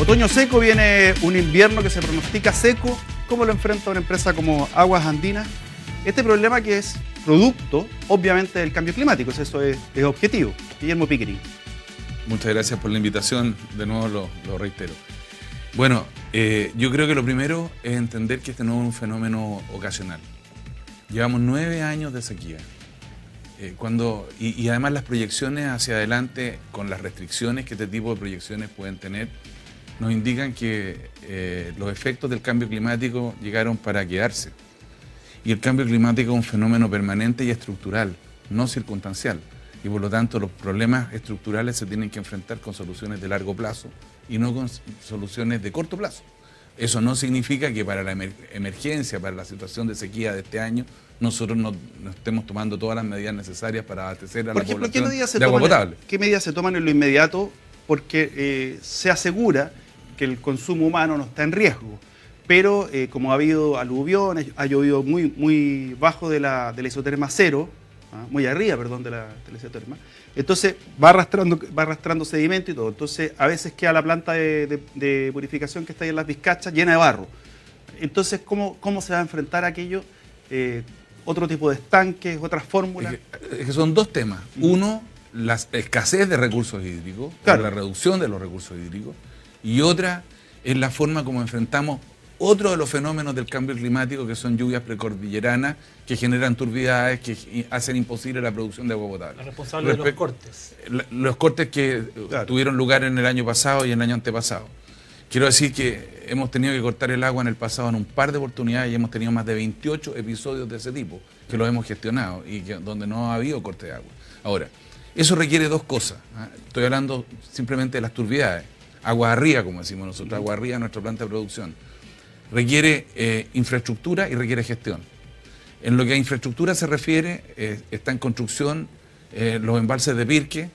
Otoño seco, viene un invierno que se pronostica seco. ¿Cómo lo enfrenta una empresa como Aguas Andinas? Este problema que es producto, obviamente, del cambio climático, eso es objetivo. Guillermo Pickering. Muchas gracias por la invitación, de nuevo lo reitero. Bueno, yo creo que lo primero es entender que este no es un fenómeno ocasional. Llevamos 9 años de sequía. Y además las proyecciones hacia adelante, con las restricciones que este tipo de proyecciones pueden tener, nos indican que los efectos del cambio climático llegaron para quedarse. Y el cambio climático es un fenómeno permanente y estructural, no circunstancial. Y por lo tanto los problemas estructurales se tienen que enfrentar con soluciones de largo plazo y no con soluciones de corto plazo. Eso no significa que para la emergencia, para la situación de sequía de este año, nosotros no estemos tomando todas las medidas necesarias para abastecer a la población de agua potable. ¿Qué medidas se toman en lo inmediato? Porque se asegura que el consumo humano no está en riesgo, pero como ha habido aluviones, ha llovido muy bajo de la isoterma cero, muy arriba, perdón, de la isoterma, entonces va arrastrando sedimento y todo. Entonces a veces queda la planta de purificación que está ahí en las Vizcachas llena de barro. Entonces, ¿cómo se va a enfrentar aquello? Otro tipo de estanques, otras fórmulas. Es que son dos temas. Uno, la escasez de recursos hídricos, claro, la reducción de los recursos hídricos, y otra es la forma como enfrentamos otro de los fenómenos del cambio climático, que son lluvias precordilleranas que generan turbidades, que hacen imposible la producción de agua potable. La responsable de los cortes. Los cortes que tuvieron lugar en el año pasado y en el año antepasado. Quiero decir que hemos tenido que cortar el agua en el pasado en un par de oportunidades y hemos tenido más de 28 episodios de ese tipo que los hemos gestionado y donde no ha habido corte de agua. Ahora, eso requiere dos cosas. Estoy hablando simplemente de las turbidades. Agua arriba, como decimos nosotros, agua arriba, nuestra planta de producción. Requiere infraestructura y requiere gestión. En lo que a infraestructura se refiere, está en construcción los embalses de Pirque,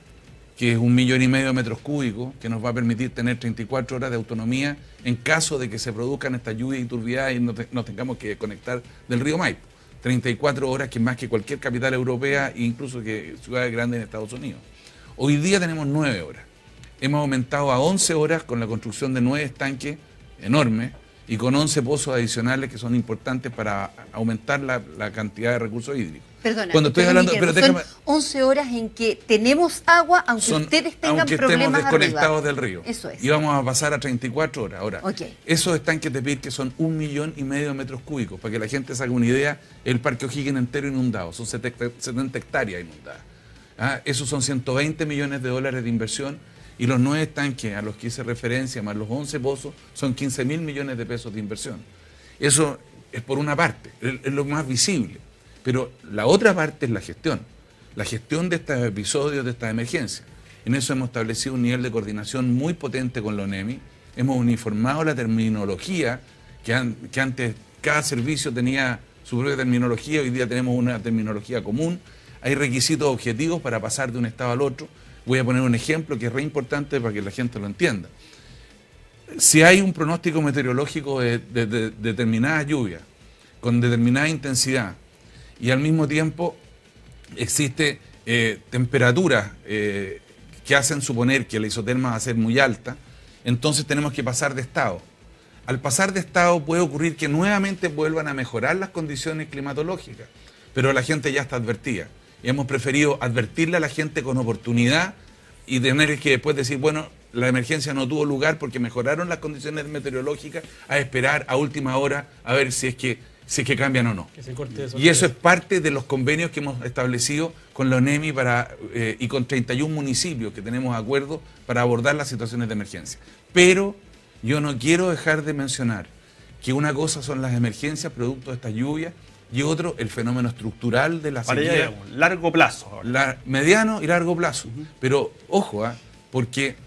que es 1,5 millones de metros cúbicos, que nos va a permitir tener 34 horas de autonomía en caso de que se produzcan estas lluvias y turbidades y no tengamos que desconectar del río Maipo. 34 horas, que es más que cualquier capital europea e incluso que ciudades grandes en Estados Unidos. Hoy día tenemos 9 horas. Hemos aumentado a 11 horas con la construcción de 9 estanques enormes y con 11 pozos adicionales que son importantes para aumentar la cantidad de recursos hídricos. Perdona, cuando estoy hablando, pero son 11 horas en que tenemos agua, aunque ustedes tengan problemas estemos desconectados arriba del río. Eso es. Y vamos a pasar a 34 horas. Ahora, esos estanques de Pirque son 1,5 millones de metros cúbicos. Para que la gente se haga una idea, el Parque O'Higgins entero inundado. Son 70 hectáreas inundadas. Esos son 120 millones de dólares de inversión. Y los 9 estanques a los que hice referencia, más los 11 pozos, son 15.000 millones de pesos de inversión. Eso es por una parte, es lo más visible. Pero la otra parte es la gestión de estos episodios, de estas emergencias. En eso hemos establecido un nivel de coordinación muy potente con la ONEMI, hemos uniformado la terminología, que antes cada servicio tenía su propia terminología, hoy día tenemos una terminología común, hay requisitos objetivos para pasar de un estado al otro. Voy a poner un ejemplo que es re importante para que la gente lo entienda. Si hay un pronóstico meteorológico de determinadas lluvias, con determinada intensidad, y al mismo tiempo existe temperaturas que hacen suponer que la isoterma va a ser muy alta, entonces tenemos que pasar de estado. Al pasar de estado puede ocurrir que nuevamente vuelvan a mejorar las condiciones climatológicas, pero la gente ya está advertida. Y hemos preferido advertirle a la gente con oportunidad y tener que después decir, bueno, la emergencia no tuvo lugar porque mejoraron las condiciones meteorológicas, a esperar a última hora a ver si es que cambian o no. Y eso es parte de los convenios que hemos establecido con la ONEMI y con 31 municipios que tenemos acuerdos para abordar las situaciones de emergencia. Pero yo no quiero dejar de mencionar que una cosa son las emergencias producto de estas lluvias y otro el fenómeno estructural de la sequía. Largo plazo. Mediano y largo plazo. Pero ojo, porque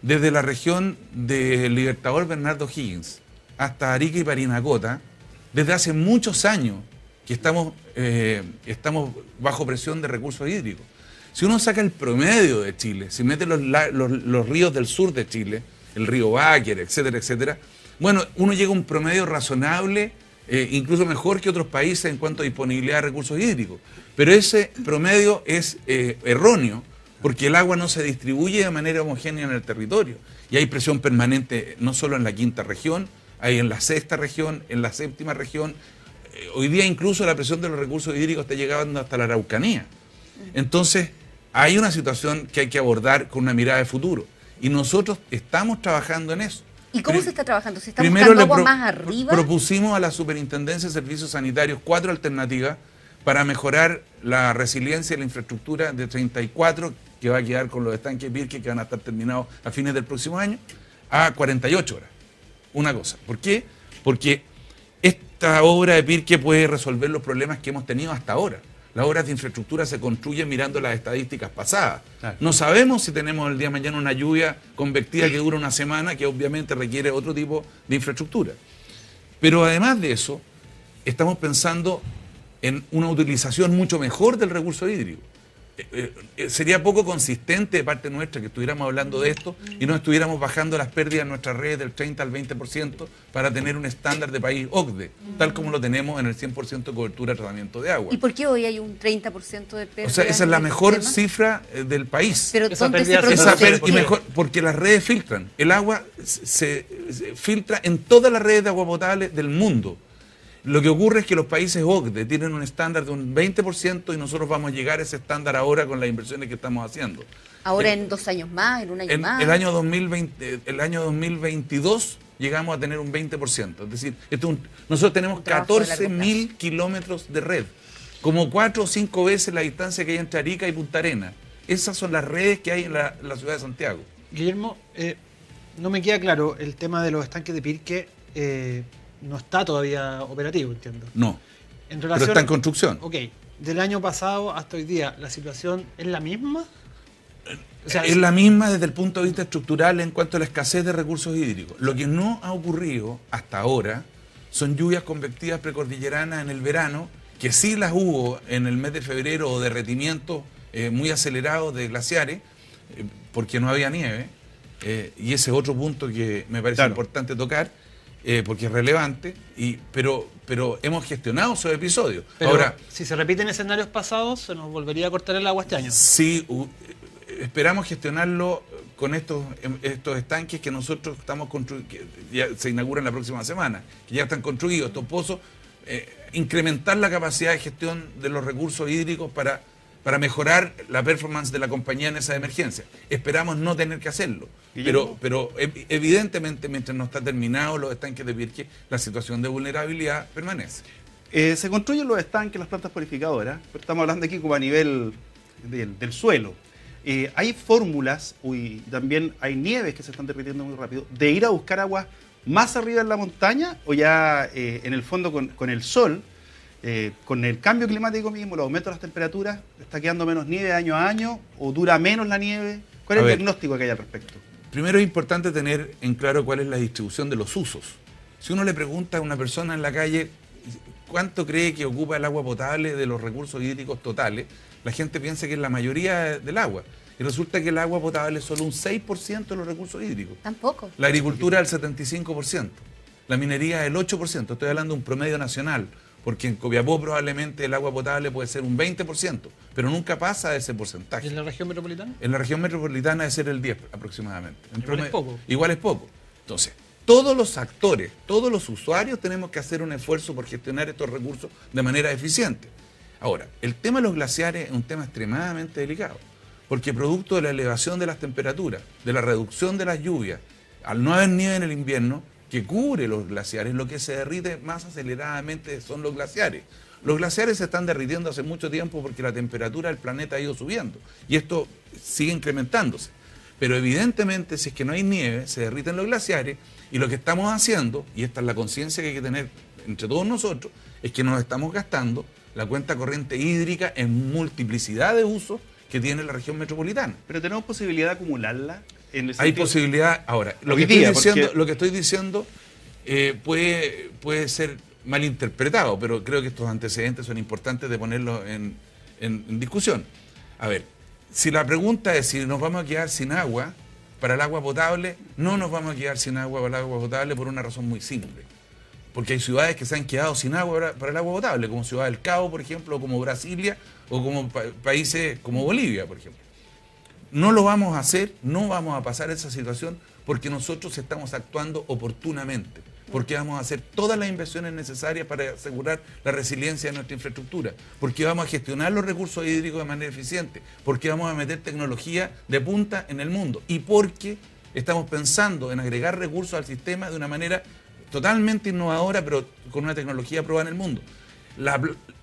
desde la región del Libertador Bernardo O'Higgins hasta Arica y Parinacota, desde hace muchos años que estamos bajo presión de recursos hídricos. Si uno saca el promedio de Chile, si mete los ríos del sur de Chile, el río Báquer, etcétera, etcétera, bueno, uno llega a un promedio razonable, incluso mejor que otros países en cuanto a disponibilidad de recursos hídricos. Pero ese promedio es erróneo, porque el agua no se distribuye de manera homogénea en el territorio. Y hay presión permanente no solo en la quinta región, hay en la sexta región, en la séptima región. Hoy día incluso la presión de los recursos hídricos está llegando hasta la Araucanía. Entonces, hay una situación que hay que abordar con una mirada de futuro. Y nosotros estamos trabajando en eso. ¿Y cómo se está trabajando? ¿Se está buscando agua más arriba? Propusimos a la Superintendencia de Servicios Sanitarios 4 alternativas para mejorar la resiliencia de la infraestructura de 34, que va a quedar con los estanques Pirque, que van a estar terminados a fines del próximo año, a 48 horas. Una cosa. ¿Por qué? Porque esta obra de Pirque puede resolver los problemas que hemos tenido hasta ahora. Las obras de infraestructura se construyen mirando las estadísticas pasadas. Claro. No sabemos si tenemos el día de mañana una lluvia convectiva que dura una semana, que obviamente requiere otro tipo de infraestructura. Pero además de eso, estamos pensando en una utilización mucho mejor del recurso hídrico. Sería poco consistente de parte nuestra que estuviéramos hablando de esto y no estuviéramos bajando las pérdidas en nuestras redes del 30 al 20% para tener un estándar de país OCDE, tal como lo tenemos en el 100% de cobertura de tratamiento de agua. ¿Y por qué hoy hay un 30% de pérdidas? O sea, esa es la mejor cifra del país. Pero porque las redes filtran. El agua se filtra en todas las redes de agua potable del mundo. Lo que ocurre es que los países OCDE tienen un estándar de un 20% y nosotros vamos a llegar a ese estándar ahora con las inversiones que estamos haciendo. Ahora en 2 años más, en un año más. El año 2022 llegamos a tener un 20%. Es decir, nosotros tenemos 14.000 kilómetros de red, como 4 o 5 veces la distancia que hay entre Arica y Punta Arenas. Esas son las redes que hay en la ciudad de Santiago. Guillermo, no me queda claro el tema de los estanques de Pirque. No está todavía operativo, entiendo. No, pero está en construcción. Ok, del año pasado hasta hoy día, ¿la situación es la misma? O sea, es la misma desde el punto de vista estructural en cuanto a la escasez de recursos hídricos. Lo que no ha ocurrido hasta ahora son lluvias convectivas precordilleranas en el verano, que sí las hubo en el mes de febrero, o derretimientos muy acelerados de glaciares, porque no había nieve, y ese es otro punto que me parece importante tocar, porque es relevante, pero hemos gestionado esos episodios. Pero ahora, si se repiten escenarios pasados, ¿se nos volvería a cortar el agua este año? Sí, esperamos gestionarlo con estos estanques que nosotros estamos construyendo, que ya se inauguran la próxima semana, que ya están construidos, estos pozos, incrementar la capacidad de gestión de los recursos hídricos para mejorar la performance de la compañía en esa emergencia. Esperamos no tener que hacerlo, pero evidentemente mientras no está terminado los estanques de Pirque, la situación de vulnerabilidad permanece. Se construyen los estanques, las plantas purificadoras, pero estamos hablando aquí como a nivel del suelo. Hay fórmulas, y también hay nieves que se están derritiendo muy rápido, de ir a buscar agua más arriba en la montaña o ya en el fondo con el sol. Con el cambio climático mismo, los aumentos de las temperaturas, ¿está quedando menos nieve año a año o dura menos la nieve? ¿Cuál es el diagnóstico que hay al respecto? Primero es importante tener en claro cuál es la distribución de los usos. Si uno le pregunta a una persona en la calle cuánto cree que ocupa el agua potable de los recursos hídricos totales, la gente piensa que es la mayoría del agua. Y resulta que el agua potable es solo un 6% de los recursos hídricos. Tampoco. La agricultura el 75%. La minería el 8%. Estoy hablando de un promedio nacional. Porque en Copiapó probablemente el agua potable puede ser un 20%, pero nunca pasa de ese porcentaje. ¿Y en la región metropolitana? En la región metropolitana debe ser el 10 aproximadamente. Igual es poco. Igual es poco. Entonces, todos los actores, todos los usuarios tenemos que hacer un esfuerzo por gestionar estos recursos de manera eficiente. Ahora, el tema de los glaciares es un tema extremadamente delicado, porque producto de la elevación de las temperaturas, de la reducción de las lluvias, al no haber nieve en el invierno, que cubre los glaciares, lo que se derrite más aceleradamente son los glaciares. Los glaciares se están derritiendo hace mucho tiempo porque la temperatura del planeta ha ido subiendo y esto sigue incrementándose. Pero evidentemente si es que no hay nieve, se derriten los glaciares y lo que estamos haciendo, y esta es la conciencia que hay que tener entre todos nosotros, es que nos estamos gastando la cuenta corriente hídrica en multiplicidad de usos que tiene la región metropolitana. Pero tenemos posibilidad de acumularla. Hay posibilidad. Ahora, lo que estoy diciendo puede ser malinterpretado, pero creo que estos antecedentes son importantes de ponerlos en discusión. A ver, si la pregunta es si nos vamos a quedar sin agua para el agua potable, no nos vamos a quedar sin agua para el agua potable por una razón muy simple. Porque hay ciudades que se han quedado sin agua para el agua potable, como Ciudad del Cabo, por ejemplo, o como Brasilia, o como países como Bolivia, por ejemplo. No lo vamos a hacer, no vamos a pasar esa situación porque nosotros estamos actuando oportunamente, porque vamos a hacer todas las inversiones necesarias para asegurar la resiliencia de nuestra infraestructura, porque vamos a gestionar los recursos hídricos de manera eficiente, porque vamos a meter tecnología de punta en el mundo y porque estamos pensando en agregar recursos al sistema de una manera totalmente innovadora, pero con una tecnología probada en el mundo.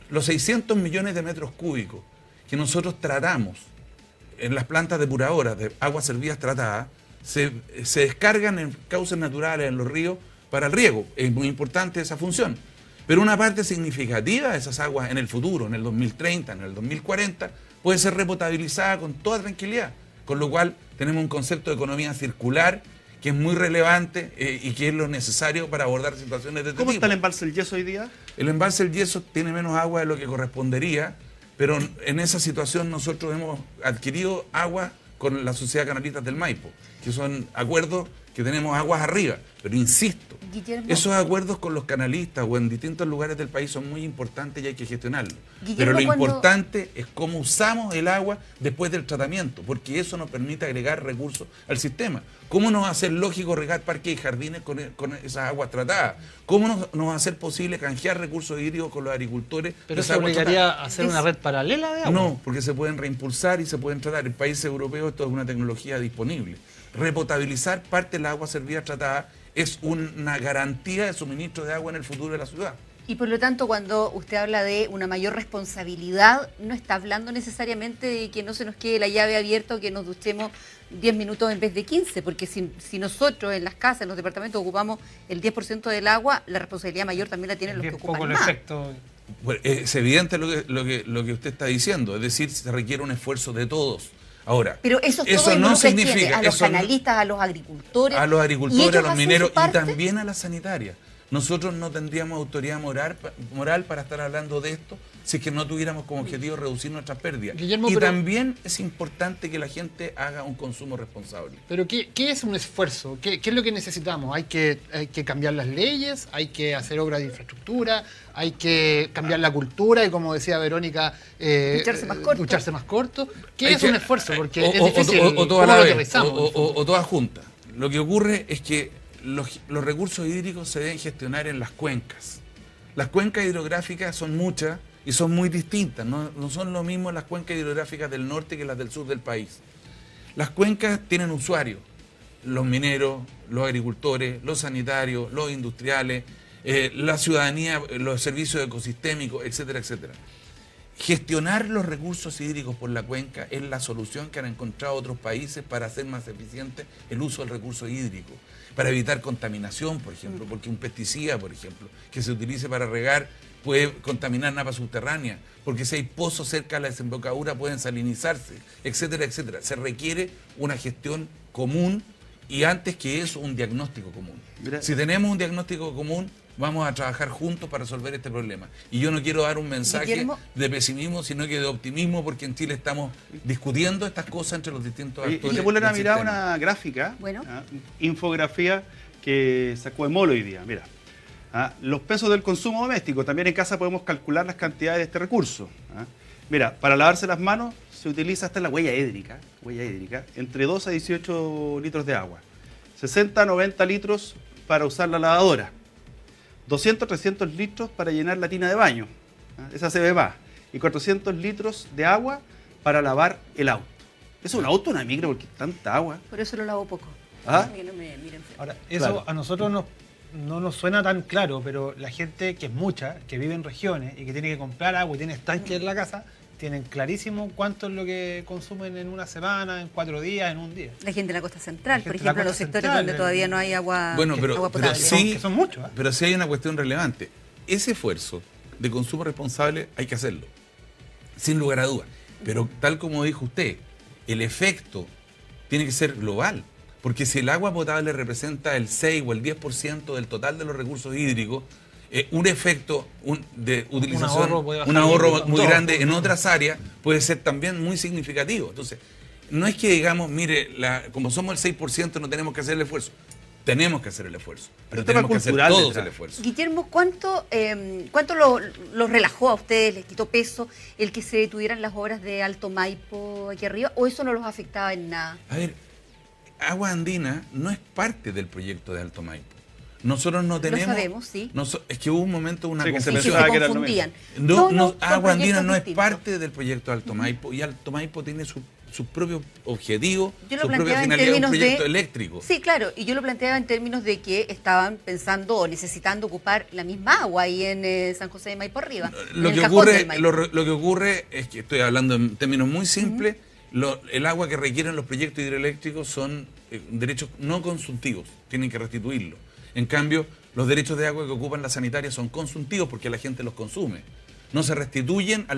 Los 600 millones de metros cúbicos que nosotros tratamos en las plantas depuradoras de aguas servidas tratadas se descargan en cauces naturales, en los ríos, para el riego. Es muy importante esa función. Pero una parte significativa de esas aguas en el futuro, en el 2030, en el 2040, puede ser repotabilizada con toda tranquilidad. Con lo cual tenemos un concepto de economía circular que es muy relevante y que es lo necesario para abordar situaciones de este tipo. ¿Cómo está el embalse del Yeso hoy día? El embalse del Yeso tiene menos agua de lo que correspondería, pero en esa situación nosotros hemos adquirido agua con la Sociedad Canalistas del Maipo, que son acuerdos que tenemos aguas arriba. Pero insisto, Guillermo, esos acuerdos con los canalistas o en distintos lugares del país son muy importantes y hay que gestionarlos. Guillermo, pero lo importante es cómo usamos el agua después del tratamiento, porque eso nos permite agregar recursos al sistema. ¿Cómo nos va a ser lógico regar parques y jardines con esas aguas tratadas? ¿Cómo nos va a ser posible canjear recursos hídricos con los agricultores? ¿Pero se obligaría a hacer una red paralela de agua? No, porque se pueden reimpulsar y se pueden tratar. En países europeos esto es una tecnología disponible. Repotabilizar parte del agua servida tratada es una garantía de suministro de agua en el futuro de la ciudad. Y por lo tanto, cuando usted habla de una mayor responsabilidad, no está hablando necesariamente de que no se nos quede la llave abierta o que nos duchemos 10 minutos en vez de 15, porque si nosotros en las casas, en los departamentos ocupamos el 10% del agua, la responsabilidad mayor también la tienen los que ocupan más. Efecto. Bueno, es evidente lo que usted está diciendo, es decir, se requiere un esfuerzo de todos. Ahora, pero eso no significa a los canalistas, a los agricultores, a los mineros y también a la sanitaria. Nosotros no tendríamos autoridad moral para estar hablando de esto si es que no tuviéramos como objetivo reducir nuestras pérdidas. Guillermo, y también es importante que la gente haga un consumo responsable. Pero ¿qué es un esfuerzo? ¿Qué es lo que necesitamos? ¿Hay que cambiar las leyes? ¿Hay que hacer obras de infraestructura? ¿Hay que cambiar la cultura? Y como decía Verónica, ducharse más corto. ¿Qué es un esfuerzo? Porque es difícil. O todas juntas. Lo que ocurre es que los recursos hídricos se deben gestionar en las cuencas. Las cuencas hidrográficas son muchas y son muy distintas. No son lo mismo las cuencas hidrográficas del norte que las del sur del país. Las cuencas tienen usuarios, los mineros, los agricultores, los sanitarios, los industriales, la ciudadanía, los servicios ecosistémicos, etcétera, etcétera. Gestionar los recursos hídricos por la cuenca es la solución que han encontrado otros países para hacer más eficiente el uso del recurso hídrico, para evitar contaminación, por ejemplo, porque un pesticida, por ejemplo, que se utilice para regar puede contaminar napas subterráneas, porque si hay pozos cerca de la desembocadura pueden salinizarse, etcétera, etcétera. Se requiere una gestión común y antes que eso un diagnóstico común. Si tenemos un diagnóstico común, vamos a trabajar juntos para resolver este problema. Y yo no quiero dar un mensaje de pesimismo, sino que de optimismo, porque en Chile estamos discutiendo estas cosas entre los distintos actores. Y se vuelven a mirar una gráfica, infografía que sacó Emol hoy día. Mira, los pesos del consumo doméstico. También en casa podemos calcular las cantidades de este recurso. Mira, para lavarse las manos se utiliza hasta la huella hídrica, entre 2 a 18 litros de agua. 60 a 90 litros para usar la lavadora. 200 a 300 litros para llenar la tina de baño, esa se ve más, y 400 litros de agua para lavar el auto. ¿Es un auto, una micro? Porque tanta agua. Por eso lo lavo poco. Que no me miren. Ahora, eso a nosotros no nos suena tan claro, pero la gente que es mucha, que vive en regiones y que tiene que comprar agua y tiene estanques en la casa, tienen clarísimo cuánto es lo que consumen en una semana, en 4 días, en un día. La gente de la costa central, por ejemplo, en los sectores donde todavía no hay agua, agua potable. Pero sí, que son muchos. Pero sí hay una cuestión relevante. Ese esfuerzo de consumo responsable hay que hacerlo, sin lugar a dudas. Pero tal como dijo usted, el efecto tiene que ser global. Porque si el agua potable representa el 6 o el 10% del total de los recursos hídricos, un efecto de utilización, un ahorro muy grande en otras áreas puede ser también muy significativo. Entonces, no es que digamos, mire, como somos el 6% no tenemos que hacer el esfuerzo. tenemos que hacer el esfuerzo, pero tema tenemos que hacer cultural todos detrás. el esfuerzo. Guillermo, ¿cuánto los relajó a ustedes, les quitó peso el que se detuvieran las obras de Alto Maipo aquí arriba, o eso no los afectaba en nada? A ver, Agua Andina no es parte del proyecto de Alto Maipo. Nosotros no tenemos... Lo sabemos, sí. Es que hubo un momento, una Sí, que se confusión. pensaba se que era lo confundían. No, son Agua Andina proyectos no es distintos. parte del proyecto Alto Maipo, y Alto Maipo tiene su propio objetivo, Yo lo su propia planteaba en finalidad, un términos proyecto de... eléctrico. Sí, claro, y yo lo planteaba en términos de que estaban pensando o necesitando ocupar la misma agua ahí en San José de Maipo arriba. Lo que ocurre es que estoy hablando en términos muy simples, el agua que requieren los proyectos hidroeléctricos son derechos no consultivos, tienen que restituirlo. En cambio, los derechos de agua que ocupan las sanitarias son consultivos porque la gente los consume. No se restituyen a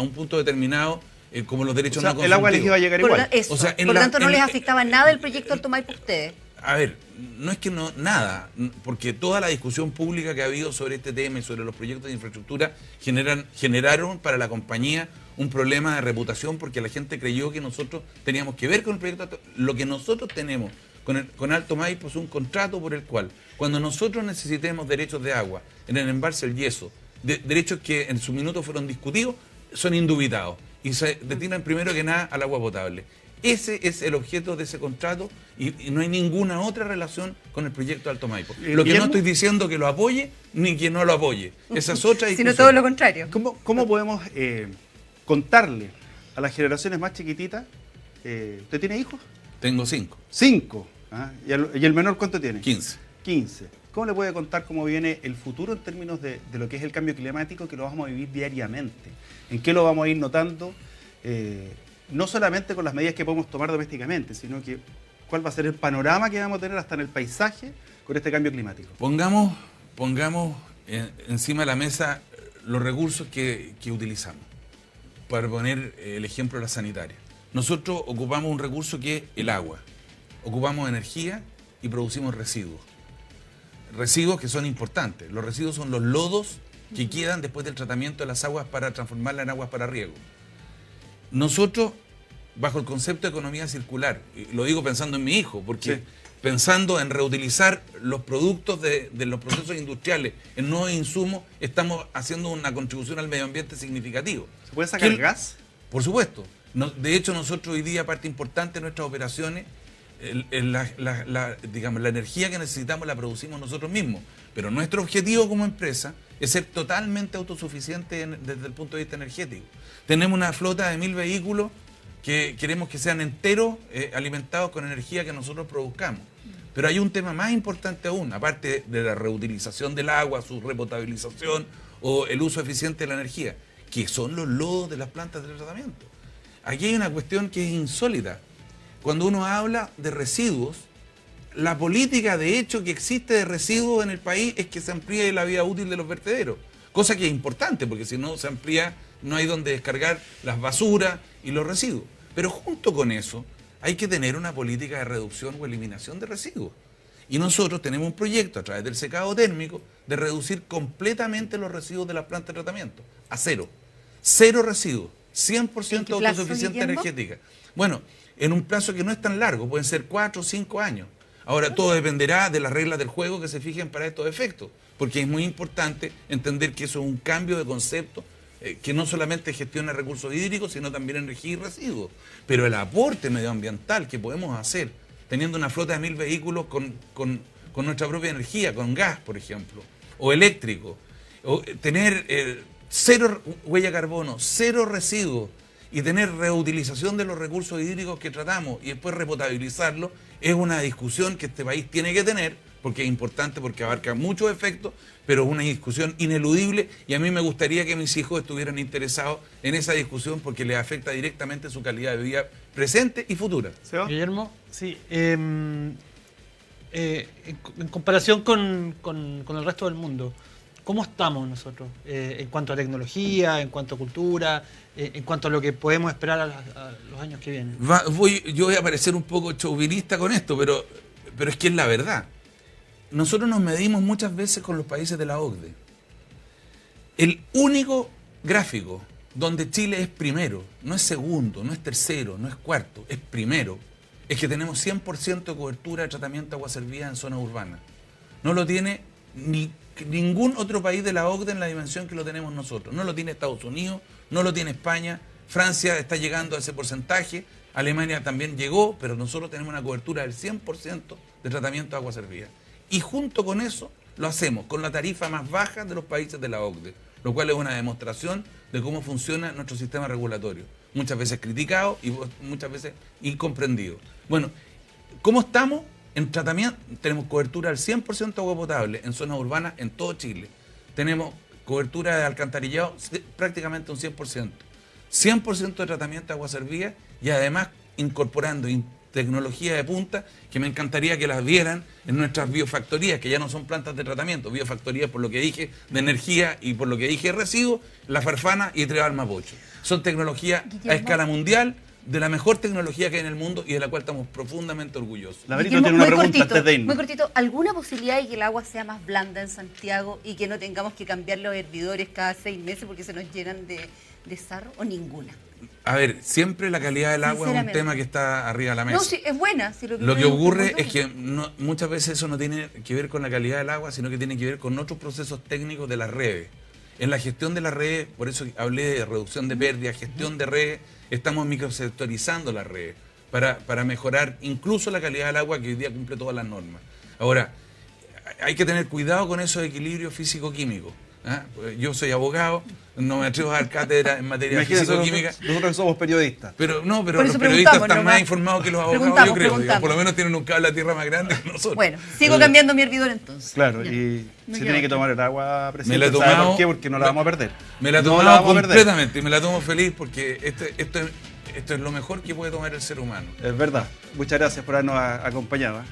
un punto determinado como los derechos no consultivos. El agua les iba a llegar igual. Por lo tanto, no les afectaba nada el proyecto Alto Maipo a ustedes. A ver, no es que nada, porque toda la discusión pública que ha habido sobre este tema y sobre los proyectos de infraestructura generaron para la compañía un problema de reputación porque la gente creyó que nosotros teníamos que ver con el proyecto. Lo que nosotros tenemos con Alto Maipo es un contrato por el cual, cuando nosotros necesitemos derechos de agua en el embalse El Yeso, derechos que en su minuto fueron discutidos, son indubitados y se destinan primero que nada al agua potable. Ese es el objeto de ese contrato y no hay ninguna otra relación con el proyecto Alto Maipo. Lo que no estoy diciendo que lo apoye ni que no lo apoye. Esa es otra discusión. Sino todo lo contrario. ¿Cómo podemos contarle a las generaciones más chiquititas? ¿Usted tiene hijos? Tengo 5. 5. ¿Ah? ¿Y el menor cuánto tiene? 15. 15. ¿Cómo le puede contar cómo viene el futuro en términos de lo que es el cambio climático que lo vamos a vivir diariamente? ¿En qué lo vamos a ir notando? No solamente con las medidas que podemos tomar domésticamente, sino que cuál va a ser el panorama que vamos a tener hasta en el paisaje con este cambio climático. Pongamos encima de la mesa los recursos que utilizamos. Para poner el ejemplo de la sanitaria. Nosotros ocupamos un recurso que es el agua. Ocupamos energía y producimos residuos. Residuos que son importantes. Los residuos son los lodos que quedan después del tratamiento de las aguas para transformarlas en aguas para riego. Nosotros, bajo el concepto de economía circular, y lo digo pensando en mi hijo, porque sí, pensando en reutilizar los productos de los procesos industriales en nuevos insumos, estamos haciendo una contribución al medio ambiente significativo. ¿Se puede sacar gas? Por supuesto. De hecho, nosotros hoy día, parte importante de nuestras operaciones, la energía que necesitamos la producimos nosotros mismos. Pero nuestro objetivo como empresa es ser totalmente autosuficiente desde el punto de vista energético. Tenemos una flota de 1000 vehículos que queremos que sean enteros alimentados con energía que nosotros produzcamos. Pero hay un tema más importante aún, aparte de la reutilización del agua, su repotabilización o el uso eficiente de la energía, que son los lodos de las plantas de tratamiento. Aquí hay una cuestión que es insólita. Cuando uno habla de residuos, la política de hecho que existe de residuos en el país es que se amplíe la vida útil de los vertederos. Cosa que es importante, porque si no se amplía, no hay donde descargar las basuras y los residuos. Pero junto con eso, hay que tener una política de reducción o eliminación de residuos. Y nosotros tenemos un proyecto a través del secado térmico de reducir completamente los residuos de las plantas de tratamiento a cero. Cero residuos, 100% autosuficiencia energética. Bueno, en un plazo que no es tan largo, pueden ser 4 o 5 años. Ahora, todo dependerá de las reglas del juego que se fijen para estos efectos, porque es muy importante entender que eso es un cambio de concepto que no solamente gestiona recursos hídricos, sino también energía y residuos. Pero el aporte medioambiental que podemos hacer, teniendo una flota de 1000 vehículos con nuestra propia energía, con gas, por ejemplo, o eléctrico, o tener cero huella de carbono, cero residuos, y tener reutilización de los recursos hídricos que tratamos y después repotabilizarlos, es una discusión que este país tiene que tener, porque es importante, porque abarca muchos efectos, pero es una discusión ineludible y a mí me gustaría que mis hijos estuvieran interesados en esa discusión porque les afecta directamente su calidad de vida presente y futura. Guillermo, sí. En comparación con el resto del mundo, ¿cómo estamos nosotros en cuanto a tecnología, en cuanto a cultura, en cuanto a lo que podemos esperar a los años que vienen? Yo voy a parecer un poco chauvinista con esto, pero es que es la verdad. Nosotros nos medimos muchas veces con los países de la OCDE. El único gráfico donde Chile es primero, no es segundo, no es tercero, no es cuarto, es primero, es que tenemos 100% de cobertura de tratamiento de agua servida en zonas urbanas. No lo tiene ningún otro país de la OCDE en la dimensión que lo tenemos nosotros. No lo tiene Estados Unidos, no lo tiene España, Francia está llegando a ese porcentaje, Alemania también llegó, pero nosotros tenemos una cobertura del 100% de tratamiento de agua servida. Y junto con eso lo hacemos con la tarifa más baja de los países de la OCDE, lo cual es una demostración de cómo funciona nuestro sistema regulatorio. Muchas veces criticado y muchas veces incomprendido. Bueno, ¿cómo estamos? En tratamiento tenemos cobertura del 100% de agua potable en zonas urbanas en todo Chile. Tenemos cobertura de alcantarillado prácticamente un 100%. 100% de tratamiento de agua servida y además incorporando tecnología de punta que me encantaría que las vieran en nuestras biofactorías, que ya no son plantas de tratamiento, biofactorías por lo que dije de energía y por lo que dije de residuos, La Farfana y Trébal Mapocho. Son tecnologías a escala mundial, de la mejor tecnología que hay en el mundo y de la cual estamos profundamente orgullosos. Laberito tiene una pregunta antes de irnos. Muy cortito, ¿alguna posibilidad de que el agua sea más blanda en Santiago y que no tengamos que cambiar los hervidores cada 6 meses porque se nos llenan de sarro o ninguna? A ver, siempre la calidad del agua es un tema que está arriba de la mesa. No, sí, es buena. Si lo que ocurre es que muchas veces eso no tiene que ver con la calidad del agua, sino que tiene que ver con otros procesos técnicos de las redes. En la gestión de las redes, por eso hablé de reducción de pérdidas, gestión de redes, estamos microsectorizando las redes para mejorar incluso la calidad del agua que hoy día cumple todas las normas. Ahora, hay que tener cuidado con esos equilibrios físico-químicos. ¿Ah? Yo soy abogado, no me atrevo a dar cátedra en materia físico-química. Nosotros somos periodistas. Pero los periodistas están más informados que los abogados, yo creo. Digamos, por lo menos tienen un cable a tierra más grande que nosotros. Bueno, sigo cambiando mi hervidor entonces. Claro, y se tiene que tomar el agua, presidente. Me la he tomado, ¿por qué? Porque no la vamos a perder. Me la he tomado completamente y me la tomo feliz porque esto es lo mejor que puede tomar el ser humano. Es verdad. Muchas gracias por habernos acompañado.